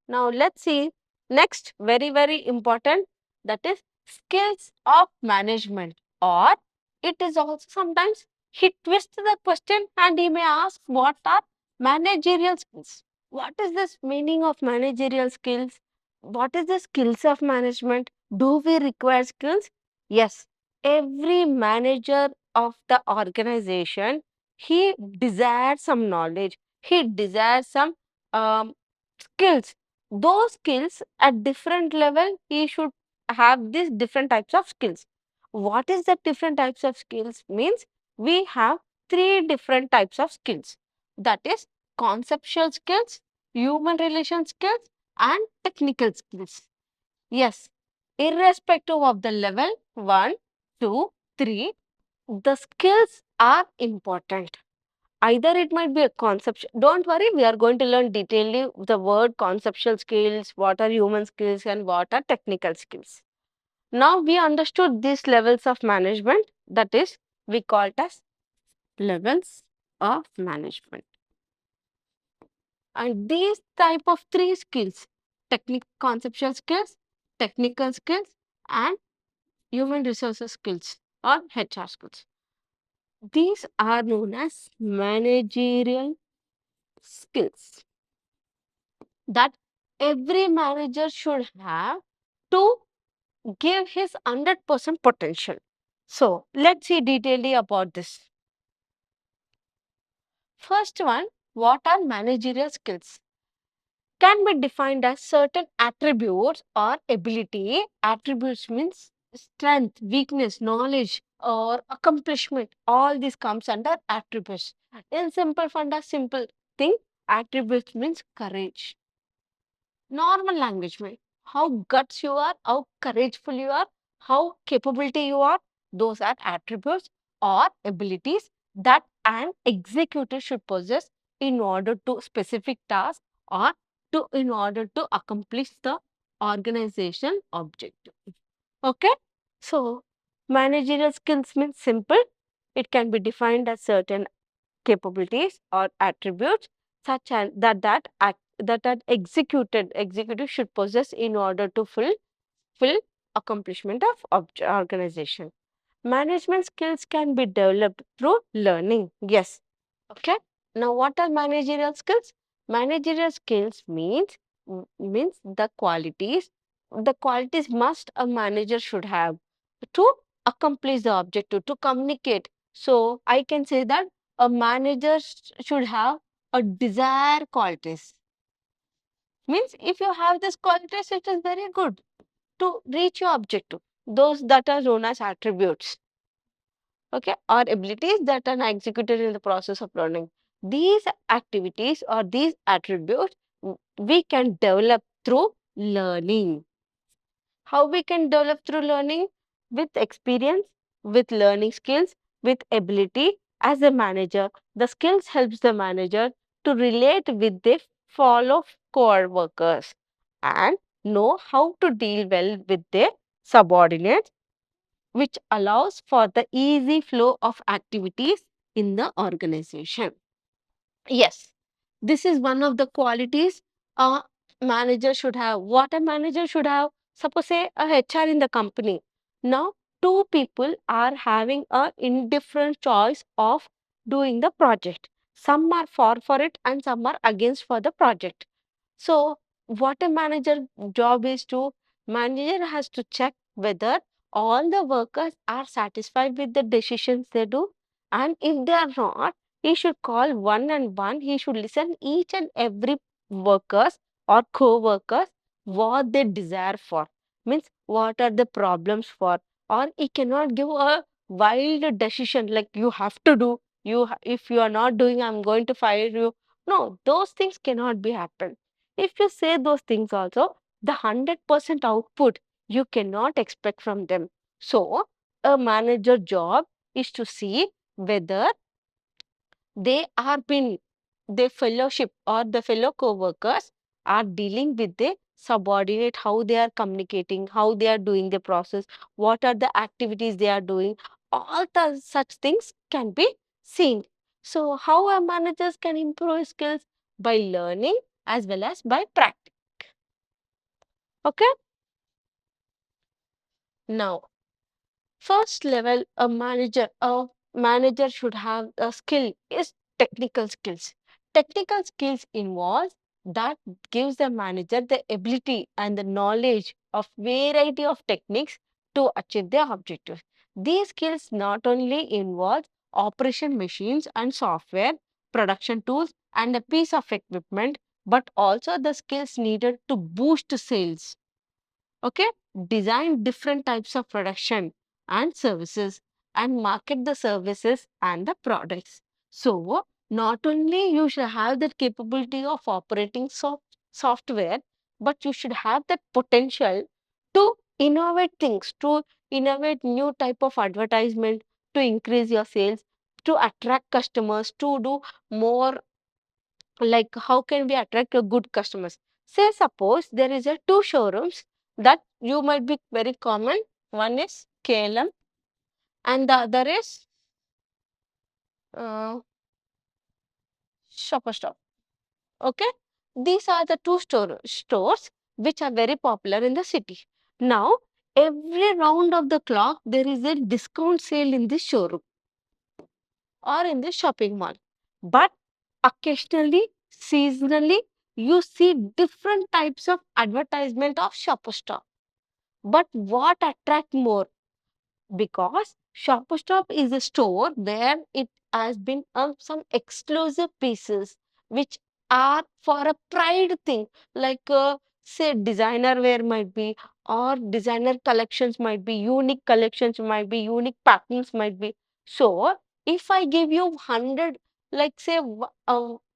Now let's see next very important, that is skills of management, or it is also sometimes he twists the question and he may ask what are managerial skills. What is this meaning of managerial skills? What is the skills of management? Do we require skills? Yes, every manager of the organization, he desires some knowledge, he desires some um, skills. Those skills at different level, he should have these different types of skills. What is the different types of skills? Means we have three different types of skills, that is conceptual skills, human relation skills and technical skills. Yes, irrespective of the level 1, 2, 3, the skills are important. Either it might be a concept. Don't worry, we are going to learn detailedly the word conceptual skills, what are human skills and what are technical skills. Now we understood these levels of management, that is we call it as levels of management. And these type of three skills, conceptual skills, technical skills and human resources skills or HR skills. These are known as managerial skills that every manager should have to give his 100% potential. So, let's see detailedly about this. First one, what are managerial skills? Can be defined as certain attributes or ability. Attributes means strength, weakness, knowledge or accomplishment. All this comes under attributes. In simple fund, a simple thing, attributes means courage. Normal language way. How guts you are, how courageful you are, how capability you are, those are attributes or abilities that an executive should possess in order to specific task or to in order to accomplish the organization objective. Okay. So managerial skills means simple. It can be defined as certain capabilities or attributes such as that are executive should possess in order to full accomplishment of organization. Management skills can be developed through learning. Yes. Okay. Now, what are managerial skills? Managerial skills means the qualities must a manager should have to accomplish the objective, to communicate. So, I can say that a manager should have a desire qualities. Means if you have this qualities, it is very good to reach your objective. Those that are known as attributes, okay, or abilities that are executed in the process of learning. These activities or these attributes we can develop through learning. How we can develop through learning? With experience, with learning skills, with ability. As a manager, the skills helps the manager to relate with the fellow core workers and know how to deal well with their subordinates, which allows for the easy flow of activities in the organization. Yes, this is one of the qualities a manager should have. What a manager should have, suppose say a HR in the company. Now, two people are having a indifferent choice of doing the project. Some are for it and some are against for the project. So, what a manager job is to, manager has to check whether all the workers are satisfied with the decisions they do, and if they are not, he should call one and one. He should listen each and every workers or co-workers what they desire for. Means what are the problems for, or he cannot give a wild decision like you have to do. If you are not doing, I'm going to fire you. No, those things cannot be happen. If you say those things also, the 100% output you cannot expect from them. So a manager job is to see whether they are been their fellowship or the fellow co-workers are dealing with the subordinate, how they are communicating, how they are doing the process, what are the activities they are doing. All the such things can be seen. So how our managers can improve skills? By learning as well as by practice. Okay. Now, first level, a manager should have a skill is technical skills. Technical skills involves that gives the manager the ability and the knowledge of variety of techniques to achieve their objectives. These skills not only involve operation machines and software, production tools, and a piece of equipment, but also the skills needed to boost sales. Okay, design different types of production and services and market the services and the products. So not only you should have that capability of operating software, but you should have that potential to innovate things, to innovate new type of advertisement, to increase your sales, to attract customers, to do more, like how can we attract a good customers. Say suppose there is a two showrooms that you might be very common. One is KLM and the other is uh, Shopper Stop. Okay, these are the two stores which are very popular in the city. Now every round of the clock there is a discount sale in this showroom or in the shopping mall, but occasionally, seasonally, you see different types of advertisement of Shopper Stop. But what attract more? Because Shopper Stop is a store where it has been some exclusive pieces which are for a pride thing, like say designer wear might be, or designer collections might be, unique collections might be, unique patterns might be. So if I give you 100, like say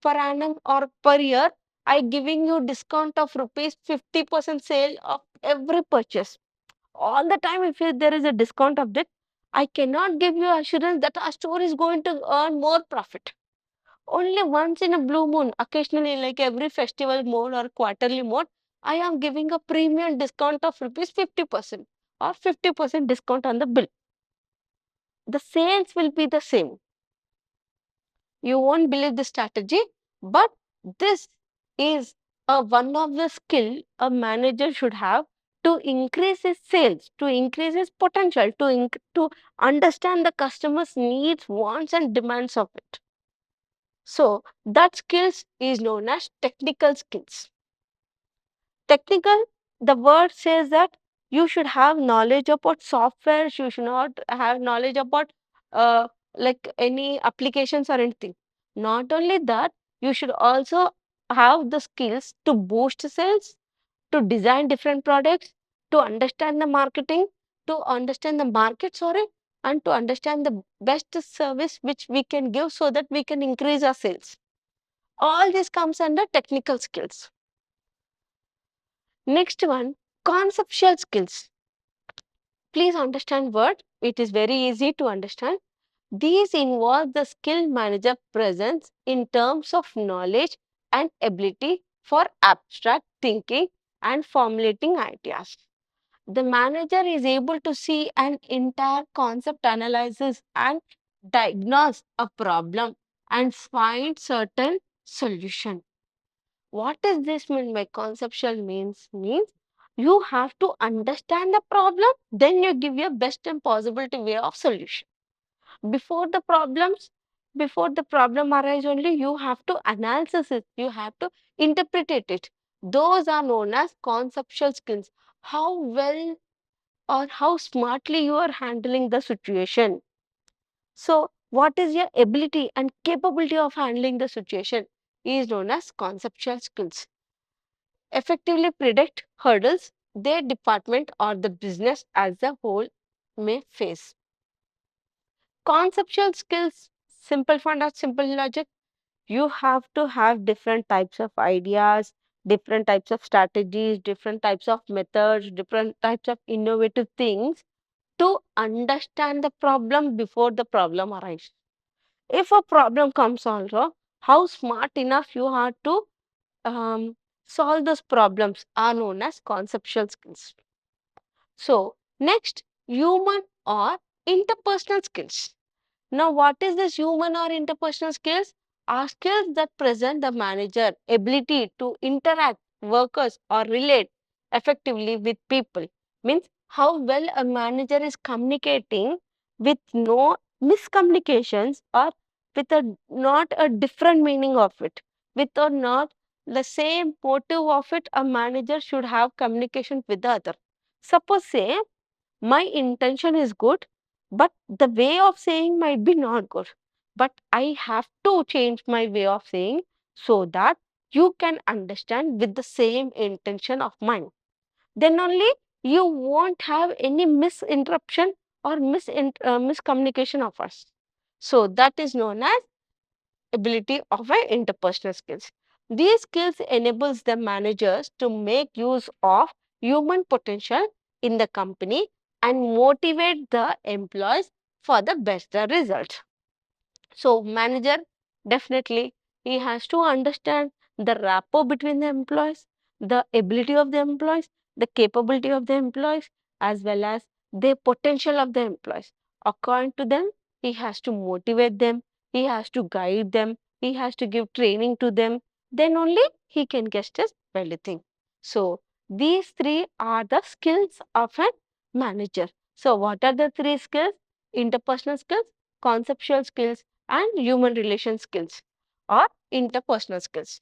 per annum or per year, I giving you discount of rupees 50% sale of every purchase all the time. If there is a discount of that, I cannot give you assurance that our store is going to earn more profit. Only once in a blue moon, occasionally, like every festival mode or quarterly mode, I am giving a premium discount of rupees 50% or 50% discount on the bill. The sales will be the same. You won't believe the strategy, but this is one of the skill a manager should have to increase his sales, to increase his potential, to understand the customer's needs, wants, and demands of it. So that skills is known as technical skills. Technical, the word says that you should have knowledge about software, you should not have knowledge about uh, like any applications or anything. Not only that, you should also have the skills to boost sales, to design different products, to understand the marketing, to understand the market, sorry, and to understand the best service which we can give so that we can increase our sales. All this comes under technical skills. Next one, conceptual skills. Please understand word. It is very easy to understand. These involve the skill manager presence in terms of knowledge and ability for abstract thinking and formulating ideas. The manager is able to see an entire concept analysis and diagnose a problem and find certain solution. What does this mean by conceptual means you have to understand the problem, then you give your best and possibility way of solution. Before the problems, before the problem arise only, you have to analysis it, you have to interpret it. Those are known as conceptual skills. How well or how smartly you are handling the situation. So, what is your ability and capability of handling the situation is known as conceptual skills. Effectively predict hurdles their department or the business as a whole may face. Conceptual skills, simple fund or simple logic, you have to have different types of ideas, different types of strategies, different types of methods, different types of innovative things to understand the problem before the problem arises. If a problem comes also, how smart enough you are to solve those problems are known as conceptual skills. So, next, human or interpersonal skills. Now, what is this human or interpersonal skills? Are skills that present the manager ability to interact, workers, or relate effectively with people. Means how well a manager is communicating with no miscommunications, or with a not a different meaning of it, with or not the same motive of it. A manager should have communication with the other. Suppose say my intention is good, but the way of saying might be not good, but I have to change my way of saying so that you can understand with the same intention of mine. Then only you won't have any misinterruption or miscommunication of us. So that is known as ability of a interpersonal skills. These skills enables the managers to make use of human potential in the company and motivate the employees for the best result. So manager, definitely he has to understand the rapport between the employees, the ability of the employees, the capability of the employees, as well as the potential of the employees. According to them, he has to motivate them, he has to guide them, he has to give training to them. Then only he can get his everything. So these three are the skills of a manager. So what are the three skills? Interpersonal skills, conceptual skills, and human relation skills or interpersonal skills.